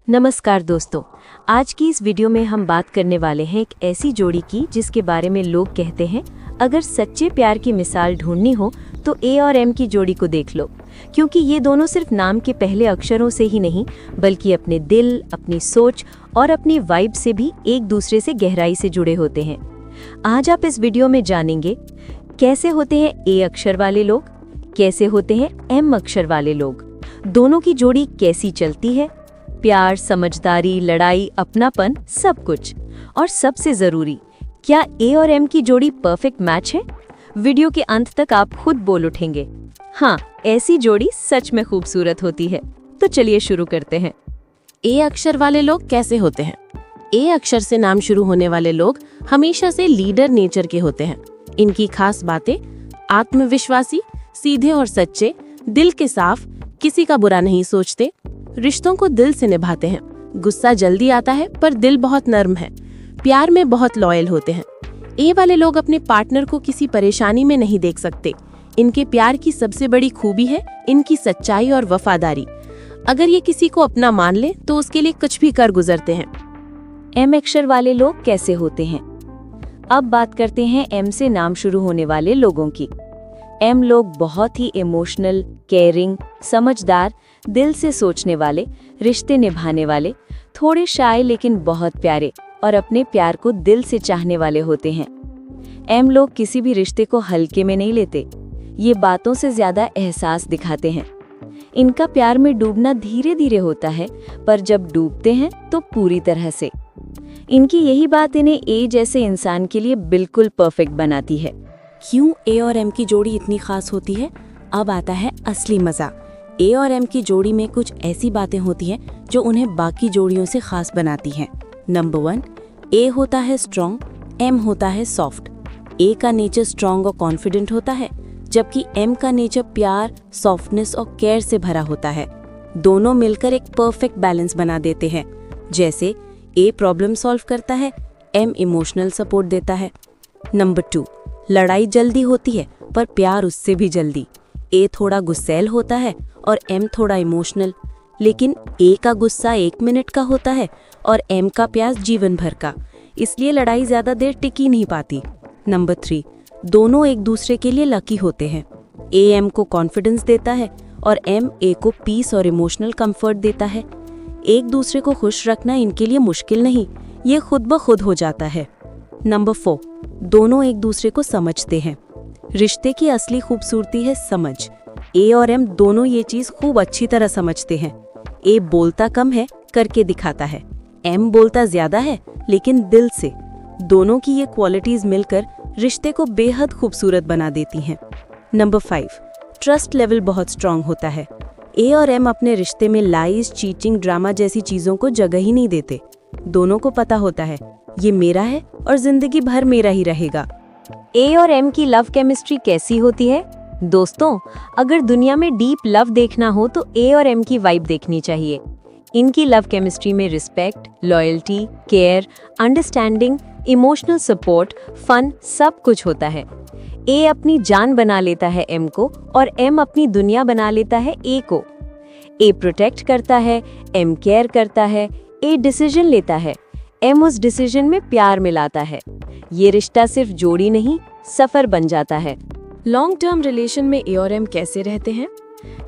नमस्कार दोस्तों, आज की इस वीडियो में हम बात करने वाले हैं एक ऐसी जोड़ी की जिसके बारे में लोग कहते हैं अगर सच्चे प्यार की मिसाल ढूंढनी हो तो ए और एम की जोड़ी को देख लो, क्योंकि ये दोनों सिर्फ नाम के पहले अक्षरों से ही नहीं बल्कि अपने दिल, अपनी सोच और अपनी वाइब से भी एक दूसरे से गहराई से जुड़े होते हैं। आज आप इस वीडियो में जानेंगे कैसे होते हैं ए अक्षर वाले लोग, कैसे होते हैं एम अक्षर वाले लोग, दोनों की जोड़ी कैसी चलती है, प्यार, समझदारी, लड़ाई, अपनापन, सब कुछ। और सबसे जरूरी, क्या ए और एम की जोड़ी परफेक्ट मैच है? वीडियो के अंत तक आप खुद बोल उठेंगे, हाँ, ऐसी जोड़ी सच में खूबसूरत होती है। तो चलिए शुरू करते हैं। ए अक्षर वाले लोग कैसे होते हैं? ए अक्षर से नाम शुरू होने वाले लोग हमेशा से लीडर नेचर के होते हैं। इनकी खास बातें आत्मविश्वासी, सीधे और सच्चे, दिल के साफ, किसी का बुरा नहीं सोचते, रिश्तों को दिल से निभाते हैं, गुस्सा जल्दी आता है पर दिल बहुत नर्म है, प्यार में बहुत लॉयल होते हैं। ए वाले लोग अपने पार्टनर को किसी परेशानी में नहीं देख सकते। इनके प्यार की सबसे बड़ी खूबी है इनकी सच्चाई और वफादारी। अगर ये किसी को अपना मान ले तो उसके लिए कुछ भी कर गुजरते हैं। एम अक्षर वाले लोग कैसे होते हैं? अब बात करते हैं एम से नाम शुरू होने वाले लोगों की। एम लोग बहुत ही इमोशनल, केयरिंग, समझदार, दिल से सोचने वाले, रिश्ते निभाने वाले, थोड़े शाय लेकिन बहुत प्यारे और अपने प्यार को दिल से चाहने वाले होते हैं। एम लोग किसी भी रिश्ते को हल्के में नहीं लेते, ये बातों से ज्यादा एहसास दिखाते हैं। इनका प्यार में डूबना धीरे धीरे होता है, पर जब डूबते हैं तो पूरी तरह से। इनकी यही बात इन्हें ए जैसे इंसान के लिए बिल्कुल परफेक्ट बनाती है। क्यों ए और एम की जोड़ी इतनी खास होती है? अब आता है असली मजा। ए और एम की जोड़ी में कुछ ऐसी बातें होती हैं जो उन्हें बाकी जोड़ियों से खास बनाती हैं। नंबर 1, ए होता है स्ट्रॉन्ग, एम होता है सॉफ्ट। ए का नेचर स्ट्रॉन्ग और कॉन्फिडेंट होता है, जबकि एम का नेचर प्यार, सॉफ्टनेस और केयर से भरा होता है। दोनों मिलकर एक परफेक्ट बैलेंस बना देते हैं। जैसे ए प्रॉब्लम सॉल्व करता है, एम इमोशनल सपोर्ट देता है। नंबर 2, लड़ाई जल्दी होती है पर प्यार उससे भी जल्दी। ए थोड़ा गुस्सैल होता है और एम थोड़ा इमोशनल, लेकिन ए का गुस्सा 1 मिनट का होता है और एम का प्यार जीवन भर का, इसलिए लड़ाई ज्यादा देर टिकी नहीं पाती। नंबर 3, दोनों एक दूसरे के लिए लकी होते हैं। ए एम को कॉन्फिडेंस देता है और एम ए को पीस और इमोशनल कंफर्ट देता है। एक दूसरे को खुश रखना इनके लिए मुश्किल नहीं, ये खुद ब खुद हो जाता है। नंबर 4, दोनों एक दूसरे को समझते हैं। रिश्ते की असली खूबसूरती है समझ। ए और एम दोनों ये चीज खूब अच्छी तरह समझते हैं। ए बोलता कम है, करके दिखाता है। एम बोलता ज्यादा है, लेकिन दिल से। दोनों की ये क्वालिटीज मिलकर रिश्ते को बेहद खूबसूरत बना देती हैं। नंबर 5, ट्रस्ट लेवल बहुत स्ट्रांग होता है। ए और एम अपने रिश्ते में लाइज, चीटिंग, ड्रामा जैसी चीजों को जगह ही नहीं देते। दोनों को पता होता है ये मेरा है और जिंदगी भर मेरा ही रहेगा। ए और एम की लव केमिस्ट्री कैसी होती है? दोस्तों, अगर दुनिया में डीप लव देखना हो तो ए और एम की वाइब देखनी चाहिए। इनकी लव केमिस्ट्री में respect, loyalty, care, understanding, emotional support, fun, सब कुछ होता है। ए अपनी जान बना लेता है एम को और एम अपनी दुनिया बना लेता है ए को। ए प्रोटेक्ट करता है, एम केयर करता है, ए डिसीजन लेता है, एम उस डिसीजन में प्यार मिलाता है। ये रिश्ता सिर्फ जोड़ी नहीं, सफर बन जाता है। लॉन्ग टर्म रिलेशन में ए और एम कैसे रहते हैं?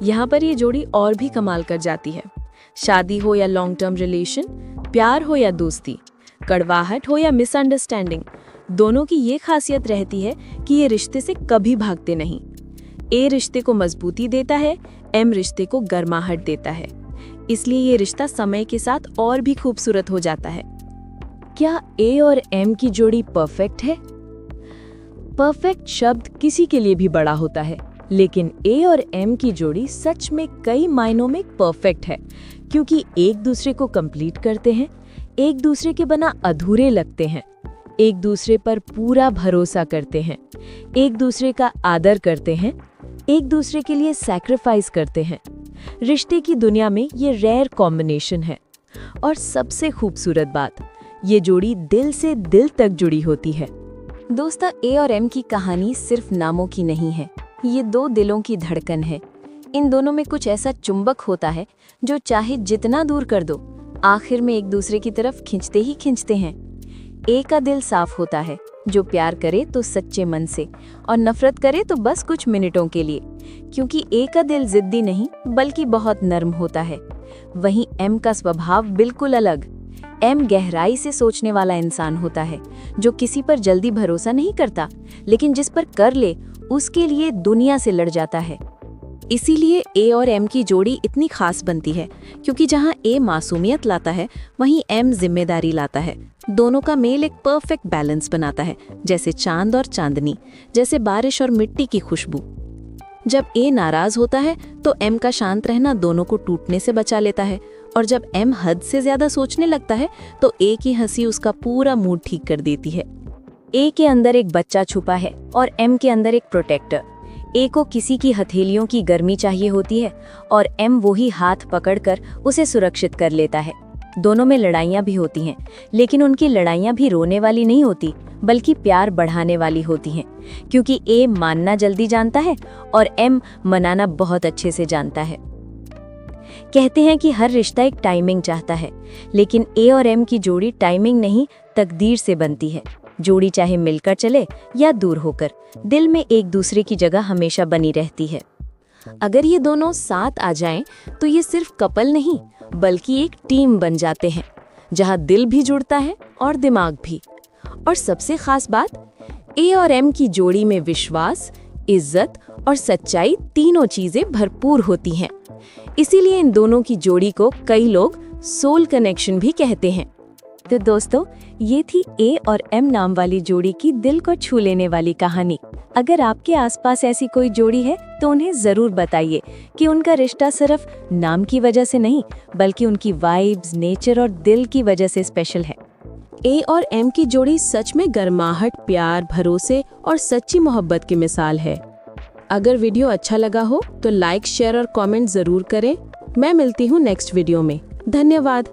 यहाँ पर ये जोड़ी और भी कमाल कर जाती है। शादी हो या लॉन्ग टर्म रिलेशन, प्यार हो या दोस्ती, कड़वाहट हो या मिसअंडरस्टैंडिंग, दोनों की ये खासियत रहती है कि ये रिश्ते से कभी भागते नहीं। ए रिश्ते को मजबूती देता है, एम रिश्ते को गर्माहट देता है। इसलिए ये रिश्ता समय के साथ और भी खूबसूरत हो जाता है। क्या ए और एम की जोड़ी परफेक्ट है? परफेक्ट शब्द किसी के लिए भी बड़ा होता है, लेकिन ए और एम की जोड़ी सच में कई मायनों में परफेक्ट है, क्योंकि एक दूसरे को कंप्लीट करते हैं, एक दूसरे के बिना अधूरे लगते हैं, एक दूसरे पर पूरा भरोसा करते हैं, एक दूसरे का आदर करते हैं, एक दूसरे के लिए सैक्रिफाइस करते हैं। रिश्ते की दुनिया में ये रेयर कॉम्बिनेशन है। और सबसे खूबसूरत बात, ये जोड़ी दिल से दिल तक जुड़ी होती है। दोस्तों, ए और एम की कहानी सिर्फ नामों की नहीं है, ये दो दिलों की धड़कन है। इन दोनों में कुछ ऐसा चुंबक होता है जो चाहे जितना दूर कर दो, आखिर में एक दूसरे की तरफ खींचते ही खींचते हैं। ए का दिल साफ होता है, जो प्यार करे तो सच्चे मन से और नफरत करे तो बस कुछ मिनटों के लिए, क्योंकि ए का दिल जिद्दी नहीं बल्कि बहुत नर्म होता है। वहीं एम का स्वभाव बिल्कुल अलग। एम गहराई से सोचने वाला इंसान होता है, जो किसी पर जल्दी भरोसा नहीं करता, लेकिन जिस पर कर ले उसके लिए दुनिया से लड़ जाता है। इसीलिए ए और एम की जोड़ी इतनी खास बनती है, क्योंकि जहाँ ए मासूमियत लाता है वहीं एम जिम्मेदारी लाता है। दोनों का मेल एक परफेक्ट बैलेंस बनाता है, जैसे चांद और चांदनी, जैसे बारिश और मिट्टी की खुशबू। जब ए नाराज होता है तो एम का शांत रहना दोनों को टूटने से बचा लेता है, और जब एम हद से ज्यादा सोचने लगता है तो ए की हंसी उसका पूरा मूड ठीक कर देती है। ए के अंदर एक बच्चा छुपा है और एम के अंदर एक प्रोटेक्टर। ए को किसी की हथेलियों की गर्मी चाहिए होती है और एम वही हाथ पकड़कर उसे सुरक्षित कर लेता है। दोनों में लड़ाइयाँ भी होती हैं, लेकिन उनकी लड़ाइयाँ भी रोने वाली नहीं होती बल्कि प्यार बढ़ाने वाली होती हैं, क्योंकि ए मानना जल्दी जानता है और एम मनाना बहुत अच्छे से जानता है। कहते हैं कि हर रिश्ता एक टाइमिंग चाहता है, लेकिन ए और एम की जोड़ी टाइमिंग नहीं तकदीर से बनती है। जोड़ी चाहे मिलकर चले या दूर होकर, दिल में एक दूसरे की जगह हमेशा बनी रहती है। अगर ये दोनों साथ आ जाएं, तो ये सिर्फ कपल नहीं बल्कि एक टीम बन जाते हैं, जहां दिल भी जुड़ता है और दिमाग भी। और सबसे खास बात, ए और एम की जोड़ी में विश्वास, इज्जत और सच्चाई तीनों चीजें भरपूर होती हैं। इसीलिए इन दोनों की जोड़ी को कई लोग सोल कनेक्शन भी कहते हैं। तो दोस्तों, ये थी ए और एम नाम वाली जोड़ी की दिल को छू लेने वाली कहानी। अगर आपके आसपास ऐसी कोई जोड़ी है तो उन्हें जरूर बताइए कि उनका रिश्ता सिर्फ नाम की वजह से नहीं बल्कि उनकी वाइब्स, नेचर और दिल की वजह से स्पेशल है। ए और एम की जोड़ी सच में गर्माहट, प्यार, भरोसे और सच्ची मोहब्बत की मिसाल है। अगर वीडियो अच्छा लगा हो तो लाइक, शेयर और कमेंट जरूर करें। मैं मिलती हूँ नेक्स्ट वीडियो में। धन्यवाद।